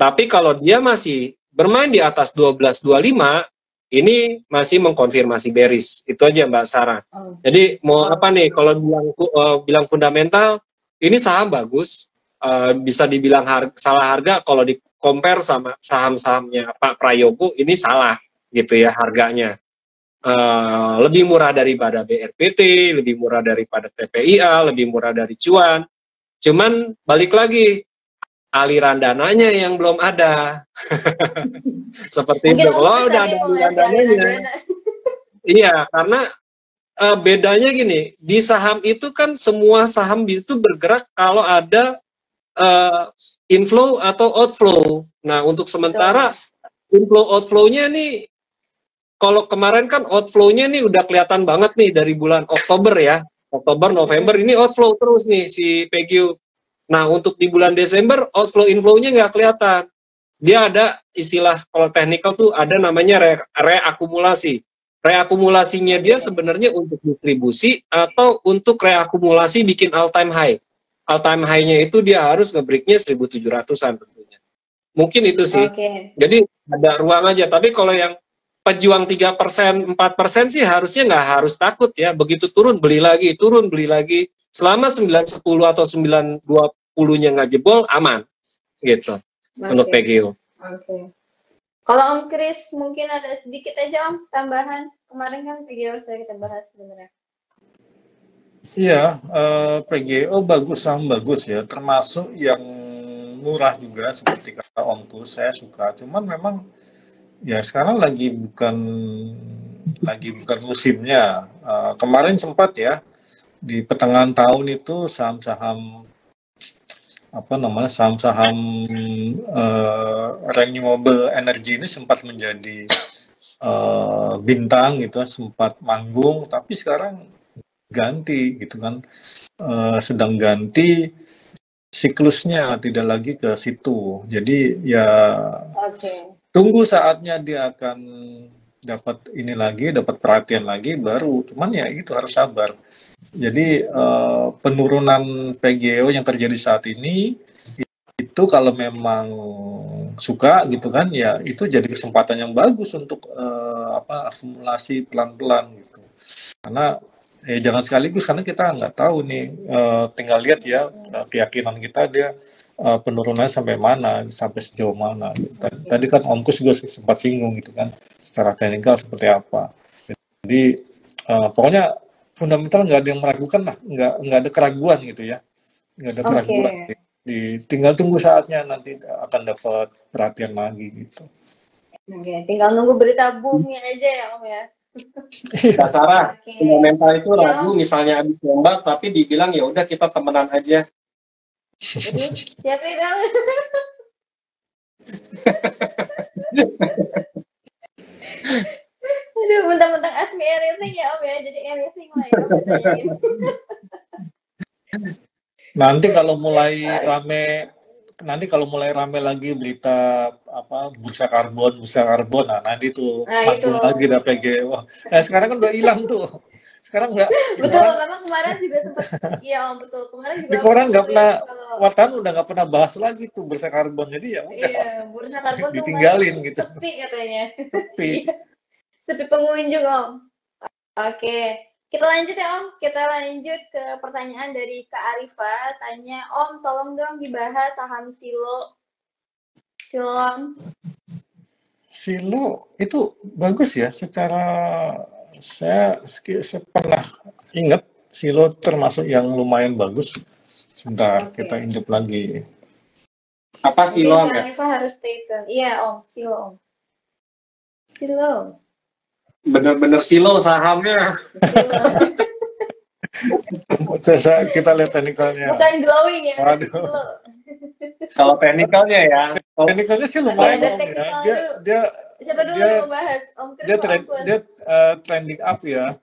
Tapi kalau dia masih bermain di atas 12.25, ini masih mengkonfirmasi bearish. Itu aja Mbak Sarah. Jadi mau apa nih? Kalau bilang fundamental, ini saham bagus. Bisa dibilang salah harga kalau di compare sama saham-sahamnya Pak Prayogo, ini salah gitu ya harganya. Lebih murah daripada BRPT, lebih murah daripada TPIA, lebih murah dari Cuan. Cuman balik lagi, aliran dananya yang belum ada. Seperti itu. Kalau udah ada aliran dananya, iya, karena bedanya gini, di saham itu kan semua saham itu bergerak kalau ada inflow atau outflow. Nah, untuk sementara inflow outflow-nya nih, kalau kemarin kan outflow-nya nih udah kelihatan banget nih dari bulan Oktober ya. Oktober, November ini outflow terus nih si PGU. Nah, untuk di bulan Desember, outflow inflow-nya nggak kelihatan. Dia ada istilah, kalau technical tuh ada namanya reakumulasi. Reakumulasinya dia sebenarnya untuk distribusi atau untuk reakumulasi bikin all-time high. All-time high-nya itu dia harus nge-break-nya 1.700-an tentunya. Mungkin itu sih. Jadi ada ruang aja. Tapi kalau yang pejuang 3%, 4% sih harusnya nggak harus takut ya. Begitu turun, beli lagi. Turun, beli lagi. Selama 9.10 atau 9.20-nya nggak jebol, aman. Gitu. Untuk PGU. Kalau Om Kris mungkin ada sedikit aja Om tambahan. Kemarin kan PGU sudah kita bahas sebenarnya. Iya, PGO bagus, saham bagus ya. Termasuk yang murah juga seperti kata Om Kus, saya suka. Cuman memang ya sekarang lagi bukan musimnya. Kemarin sempat ya di pertengahan tahun itu saham-saham renewable energy ini sempat menjadi bintang gitu, sempat manggung, tapi sekarang ganti gitu kan, sedang ganti siklusnya, tidak lagi ke situ. Jadi ya tunggu saatnya dia akan dapat ini lagi, dapat perhatian lagi baru. Cuman ya itu harus sabar. Jadi penurunan PGO yang terjadi saat ini itu kalau memang suka gitu kan, ya itu jadi kesempatan yang bagus untuk akumulasi pelan-pelan gitu. Karena jangan sekaligus, karena kita nggak tahu nih, tinggal lihat ya keyakinan kita dia penurunannya sampai mana, sampai sejauh mana. Tadi kan Om Kus juga sempat singgung gitu kan, secara teknikal seperti apa. Jadi pokoknya fundamental nggak ada yang meragukan lah, nggak ada keraguan gitu ya, nggak ada keraguan. Tinggal tunggu saatnya nanti akan dapat perhatian lagi gitu. Tinggal nunggu berita boomnya aja ya Om ya. Mbak Sarah, fundamental itu ragu, misalnya habis nembak tapi dibilang ya udah kita temenan aja. Siapa yang Aduh, mentang-mentang Asmi everything ya Om ya, jadi everything lah ya Om. Nanti kalau mulai rame lagi berita bursa karbon, nah nanti tuh manggung lagi dah PG. Wah, sekarang kan udah hilang tuh. Sekarang nggak. Betul, karena kemarin juga sempat. Iya Om, betul. Kemarin juga. Di koran nggak pernah, wartawan udah nggak pernah bahas lagi tuh bursa karbon. Jadi ya udah. Iya, bursa karbon ditinggalin tuh gitu. Sepi katanya. Sepi. Sepi pengunjung Om. Oke. Kita lanjut ya Om, kita lanjut ke pertanyaan dari Kak Arifa, tanya Om, tolong dong dibahas saham Silo. Om. Silo itu bagus ya, secara saya pernah ingat Silo termasuk yang lumayan bagus. Sebentar, kita intip lagi. Apa Silo? Kak Arifa harus stay tune. Iya Om, Silo Om. Silo. Bener-bener silo sahamnya. Kita lihat teknikalnya. Bukan glowing ya. Waduh. Kalau teknikalnya ya. Teknikalnya sih lumayan ya. Siapa dulu yang membahas? Om dia trending up ya.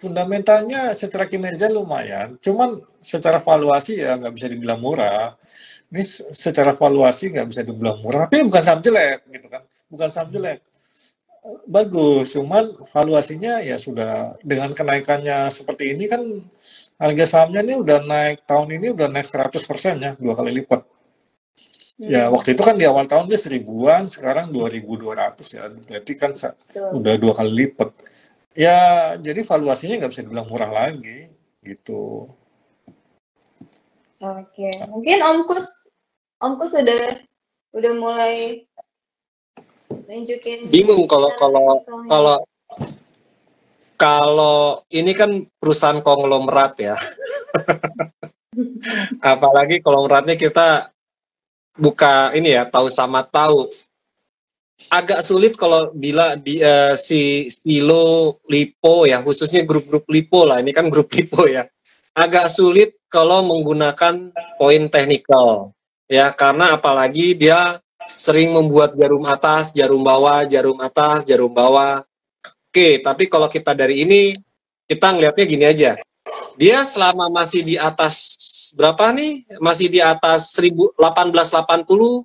Fundamentalnya secara kinerja lumayan. Cuman secara valuasi ya nggak bisa dibilang murah. Ini secara valuasi nggak bisa dibilang murah. Tapi bukan saham jelek gitu kan. Bukan saham jelek. Bagus, cuman valuasinya ya sudah dengan kenaikannya seperti ini kan harga sahamnya ini udah naik tahun ini udah naik 100% ya, 2 kali lipat. Ya waktu itu kan di awal tahun dia 1000-an, sekarang 2200 ya, berarti kan udah 2 kali lipat. Ya jadi valuasinya nggak bisa dibilang murah lagi gitu. Oke, mungkin Omkus udah mulai nunjukin. Bingung kalau ini kan perusahaan konglomerat ya. Apalagi konglomeratnya kita buka ini ya, tahu sama tahu. Agak sulit kalau bila si Silo Lipo ya, khususnya grup-grup Lipo lah, ini kan grup Lipo ya. Agak sulit kalau menggunakan poin teknikal ya, karena apalagi dia sering membuat jarum atas, jarum bawah, jarum atas, jarum bawah. Oke, tapi kalau kita dari ini, kita ngelihatnya gini aja. Dia selama masih di atas berapa nih? Masih di atas 1880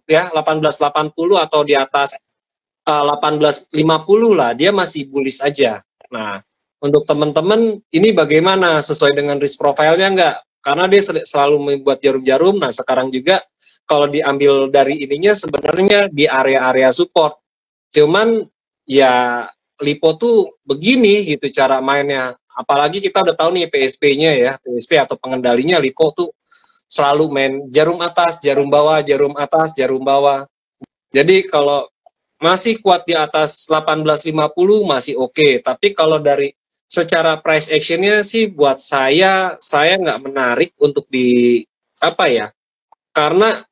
ya, 1880 atau di atas 1850 lah, dia masih bullish aja. Nah, untuk teman-teman ini bagaimana, sesuai dengan risk profile-nya nggak? Karena dia selalu membuat jarum-jarum. Nah, sekarang juga kalau diambil dari ininya sebenarnya di area-area support. Cuman ya Lipo tuh begini gitu cara mainnya. Apalagi kita udah tahu nih PSP-nya ya, PSP atau pengendalinya Lipo tuh selalu main jarum atas, jarum bawah, jarum atas, jarum bawah. Jadi kalau masih kuat di atas 1850 masih oke. Tapi kalau dari secara price action-nya sih buat saya nggak menarik untuk di apa ya, karena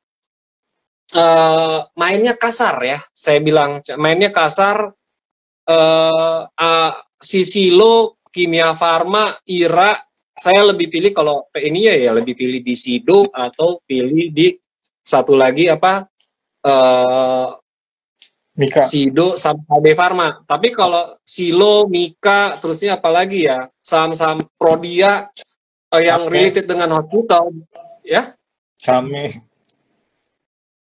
mainnya kasar ya. Saya bilang mainnya kasar. Si Silo, Kimia Farma, Ira, saya lebih pilih kalau ini ya lebih pilih di Sido atau pilih di satu lagi apa Mika. Sido sama KB Farma. Tapi kalau Silo, Mika, terusnya apalagi ya saham-saham Prodia yang related dengan hospital ya.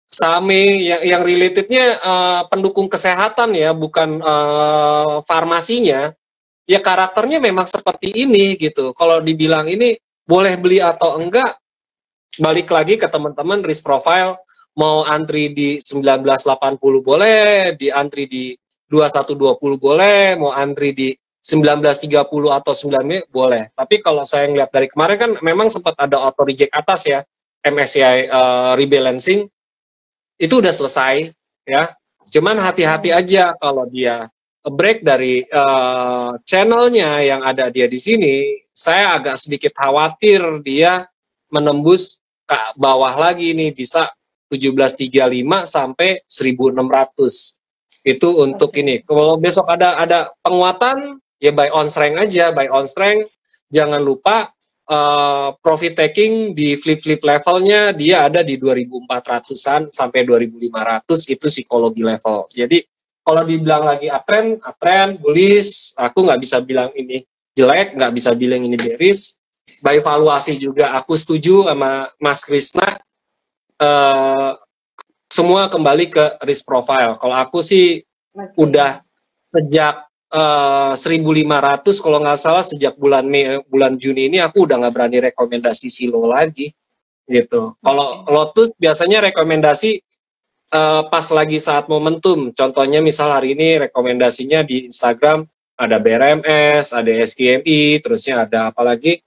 Same yang relatednya pendukung kesehatan ya, bukan farmasinya. Ya karakternya memang seperti ini gitu. Kalau dibilang ini boleh beli atau enggak, balik lagi ke teman-teman risk profile. Mau antri di 1980 boleh, di antri di 2120 boleh, mau antri di 1930 atau 9 boleh. Tapi kalau saya ngeliat dari kemarin kan memang sempat ada auto reject atas ya, MSCI rebalancing. Itu udah selesai ya, cuman hati-hati aja kalau dia break dari channelnya yang ada dia di sini. Saya agak sedikit khawatir dia menembus ke bawah lagi nih, bisa 1735 sampai 1600 itu untuk ini. Kalau besok ada penguatan ya buy on strength aja, buy on strength. Jangan lupa profit taking di flip-flip levelnya dia ada di 2400-an sampai 2500, itu psikologi level. Jadi kalau dibilang lagi uptrend, bullish, aku nggak bisa bilang ini jelek, nggak bisa bilang ini bearish. By valuasi juga aku setuju sama Mas Krisna, semua kembali ke risk profile. Kalau aku sih udah sejak 1500 kalau nggak salah, sejak bulan Juni ini aku udah nggak berani rekomendasi Silo lagi gitu. Kalau Lotus biasanya rekomendasi pas lagi saat momentum. Contohnya misal hari ini rekomendasinya di Instagram ada BRMS, ada SKMI, terusnya ada apalagi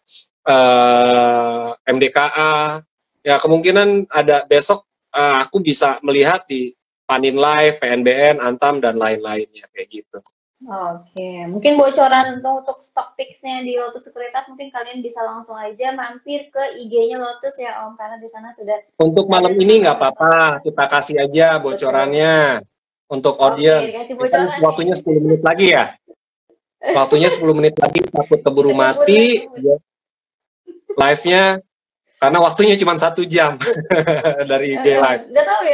MDKA. Ya kemungkinan ada besok aku bisa melihat di Panin Live, PNBN, Antam dan lain-lainnya kayak gitu. Oke, mungkin bocoran untuk stock picks-nya di Lotus Sekuritas mungkin kalian bisa langsung aja mampir ke IG-nya Lotus ya Om, karena di sana sudah. Untuk malam ini nggak apa-apa, kita kasih aja bocorannya untuk audience. Kan waktunya 10 menit lagi ya. Waktunya 10 menit lagi, takut keburu mati live-nya karena waktunya cuma 1 jam dari IG Live.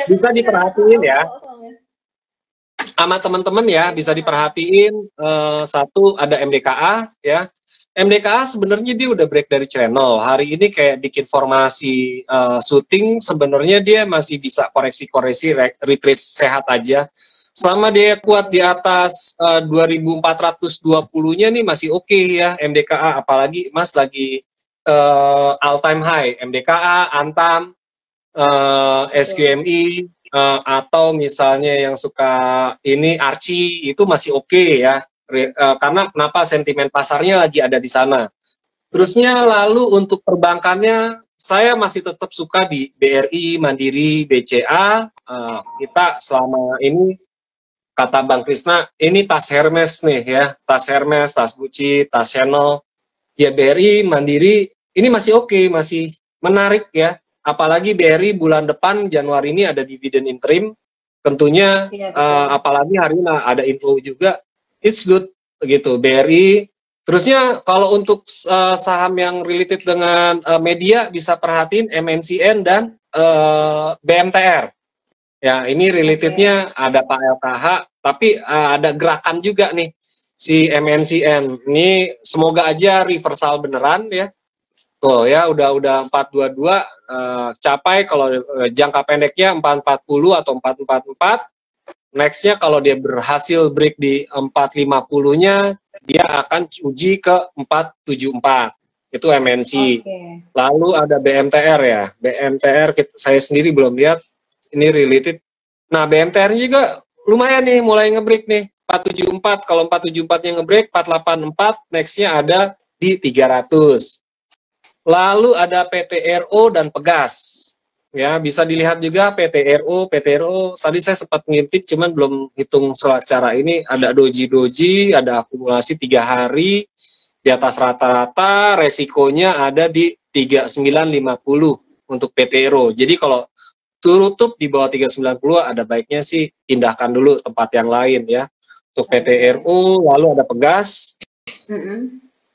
Bisa diperhatiin ya. Sama teman-teman ya, bisa diperhatiin. Satu ada MDKA ya. MDKA sebenarnya dia udah break dari channel. Hari ini kayak dikit formasi shooting, sebenarnya dia masih bisa koreksi-koreksi retrace sehat aja. Selama dia kuat di atas 2420-nya nih masih oke ya MDKA, apalagi Mas lagi all time high MDKA, Antam, SQMI, atau misalnya yang suka ini Archie, itu masih oke ya. Karena kenapa, sentimen pasarnya lagi ada di sana. Terusnya lalu untuk perbankannya, saya masih tetap suka di BRI, Mandiri, BCA. Kita selama ini, kata Bang Krisna, ini tas Hermes nih ya, tas Hermes, tas Gucci, tas Chanel. Ya BRI, Mandiri, ini masih oke, masih menarik ya. Apalagi BRI bulan depan Januari ini ada dividen interim, tentunya apalagi hari ini ada info juga, it's good gitu BRI. Terusnya kalau untuk saham yang related dengan media bisa perhatiin MNCN dan BMTR. Ya ini relatednya ada Pak LKH, tapi ada gerakan juga nih si MNCN. Ini semoga aja reversal beneran ya. Tuh ya udah 422 capai, kalau jangka pendeknya 440 atau 444. Nextnya kalau dia berhasil break di 450-nya, dia akan uji ke 474. Itu MNC. Lalu ada BMTR ya. BMTR saya sendiri belum lihat, ini related. Nah BMTR juga lumayan nih, mulai ngebreak nih 474. Kalau 474-nya ngebreak, 484, nextnya ada di 300. Lalu ada PTRO dan Pegas. Ya, bisa dilihat juga PTRO tadi saya sempat ngintip, cuman belum hitung secara ini. Ada doji, ada akumulasi 3 hari di atas rata-rata, resikonya ada di 3950 untuk PTRO. Jadi kalau tutup di bawah 390, ada baiknya sih pindahkan dulu tempat yang lain ya. Untuk PTRO, lalu ada Pegas.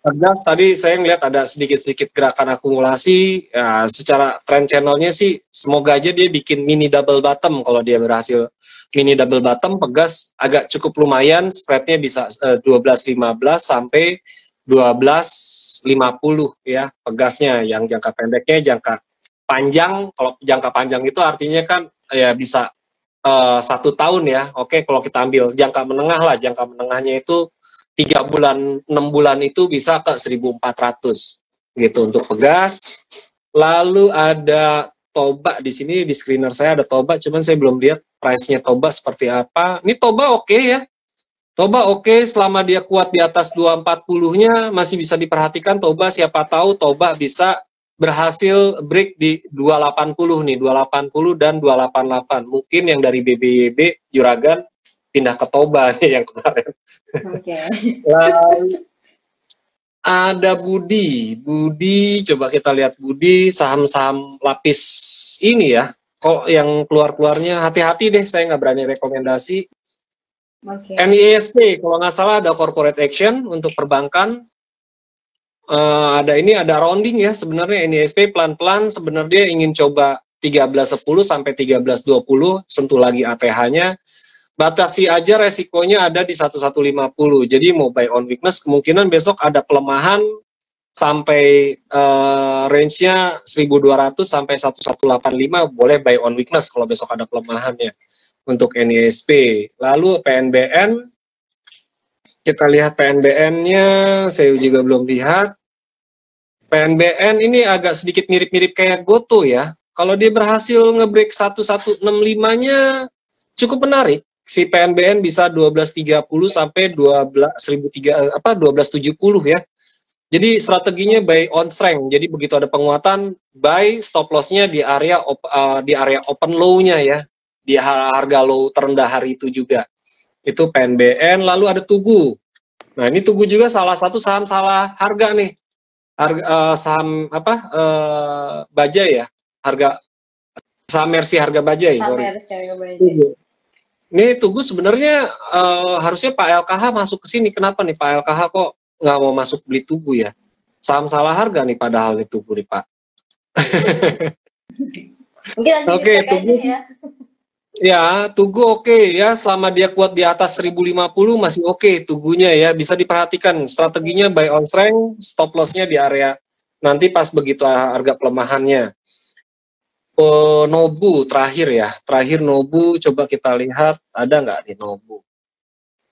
Pegas tadi saya ngeliat ada sedikit-sedikit gerakan akumulasi, ya, secara trend channelnya sih semoga aja dia bikin mini double bottom. Kalau dia berhasil mini double bottom, Pegas agak cukup lumayan, spreadnya bisa 12.15 sampai 12.50 ya Pegasnya, yang jangka pendeknya. Jangka panjang, kalau jangka panjang itu artinya kan ya bisa 1 tahun ya. Oke, kalau kita ambil jangka menengah lah, jangka menengahnya itu 3 bulan, 6 bulan itu bisa ke 1.400 gitu untuk Pegas. Lalu ada Toba di sini, di screener saya ada Toba, cuman saya belum lihat price-nya Toba seperti apa. Ini Toba oke ya. Toba oke, selama dia kuat di atas 240-nya masih bisa diperhatikan Toba. Siapa tahu Toba bisa berhasil break di 280 nih, 280 dan 288. Mungkin yang dari BBYB Juragan pindah ke Toba nih yang kemarin. Lalu ada Budi, coba kita lihat Budi, saham-saham lapis ini ya. Kok yang keluarnya hati-hati deh, saya nggak berani rekomendasi. NISP kalau nggak salah ada corporate action untuk perbankan. Ada rounding ya sebenarnya. NISP pelan-pelan sebenarnya ingin coba 13.10 sampai 13.20, sentuh lagi ATH-nya. Batasi aja resikonya ada di 1150. Jadi mau buy on weakness, kemungkinan besok ada pelemahan sampai range-nya 1200 sampai 1185, boleh buy on weakness kalau besok ada pelemahannya untuk NISP. Lalu PNBN, kita lihat PNBN-nya, saya juga belum lihat. PNBN ini agak sedikit mirip-mirip kayak GoTo ya. Kalau dia berhasil ngebreak 1165-nya cukup menarik. Si PNBN bisa 1230 sampai 1270 ya. Jadi strateginya buy on strength. Jadi begitu ada penguatan, buy, stop loss-nya di area open low-nya ya. Di harga low terendah hari itu juga. Itu PNBN. Lalu ada Tugu. Nah, ini Tugu juga salah satu saham salah harga nih. Saham Bajai ya. Saham Mercy harga Bajai, sorry. Tugu. Ini Tugu sebenarnya harusnya Pak LKH masuk ke sini. Kenapa nih Pak LKH kok nggak mau masuk beli Tugu ya? Saham salah harga nih padahal nih Tugu nih Pak. Oke, Tugu. Ya, Tugu oke ya. Selama dia kuat di atas 1050 masih oke Tugunya ya. Bisa diperhatikan strateginya buy on strength, stop loss-nya di area nanti pas begitu harga pelemahannya. Nobu terakhir ya, Nobu, coba kita lihat ada nggak di Nobu.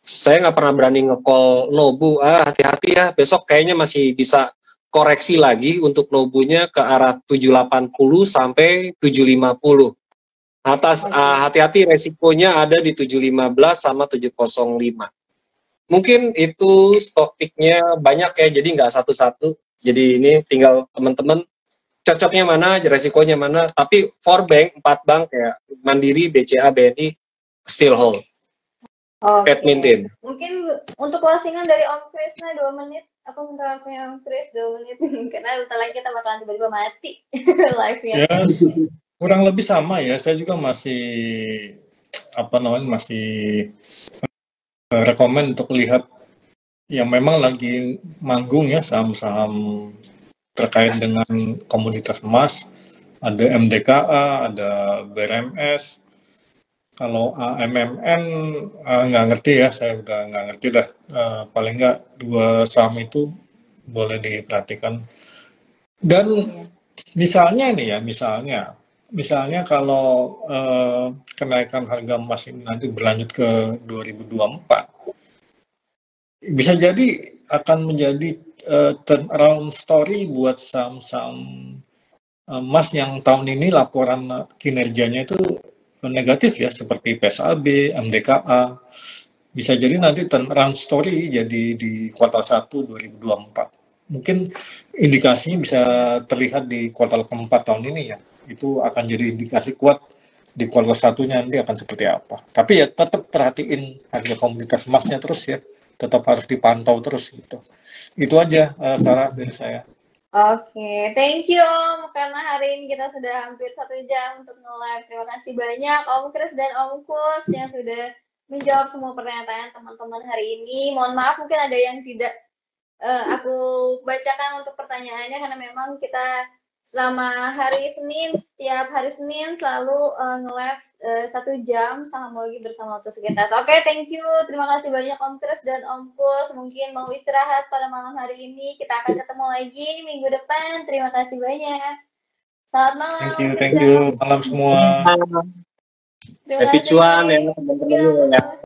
Saya nggak pernah berani nge-call Nobu, hati-hati ya, besok kayaknya masih bisa koreksi lagi untuk Nobunya ke arah 780 sampai 750. Hati-hati resikonya ada di 715 sama 705. Mungkin itu stock picknya banyak ya, jadi nggak satu-satu. Jadi ini tinggal teman-teman cocoknya mana, resikonya mana. Tapi 4 bank ya, Mandiri, BCA, BNI still hold. Oke. Maintain. Mungkin untuk closingan dari Om Krisna 2 menit. Aku minta waktunya Om Kris 2 menit karena bentar lagi kita bakalan tiba-tiba mati live-nya. Ya, kurang lebih sama ya. Saya juga masih masih rekomen untuk lihat yang memang lagi manggung ya saham-saham terkait dengan komoditas emas. Ada MDKA, ada BRMS. Kalau AMMN nggak ngerti ya, saya udah nggak ngerti dah. Paling nggak 2 saham itu boleh diperhatikan. Dan misalnya nih ya, misalnya kalau kenaikan harga emas ini nanti berlanjut ke 2024, bisa jadi akan menjadi turnaround story buat saham-saham emas yang tahun ini laporan kinerjanya itu negatif ya, seperti PSAB, MDKA. Bisa jadi nanti turnaround story jadi di kuartal 1 2024. Mungkin indikasinya bisa terlihat di kuartal keempat tahun ini ya. Itu akan jadi indikasi kuat di kuartal 1-nya nanti akan seperti apa. Tapi ya tetap perhatiin harga komoditas emasnya terus ya. Tetap harus dipantau terus gitu. Itu aja Sarah dari saya. Oke, thank you Om, karena hari ini kita sudah hampir 1 jam untuk nge-live. Terima kasih banyak Om Kris dan Om Kus yang sudah menjawab semua pertanyaan teman-teman hari ini. Mohon maaf mungkin ada yang tidak aku bacakan untuk pertanyaannya karena memang kita selama hari Senin, setiap hari Senin selalu nge-live 1 jam sama lagi bersama Waktu Sekitar. Oke, thank you. Terima kasih banyak Om Kris dan Om Kus. Mungkin mau istirahat pada malam hari ini. Kita akan ketemu lagi minggu depan. Terima kasih banyak. Selamat malam. Thank you. Malam semua. Terima kasih. Happy cuan ya teman-teman ya.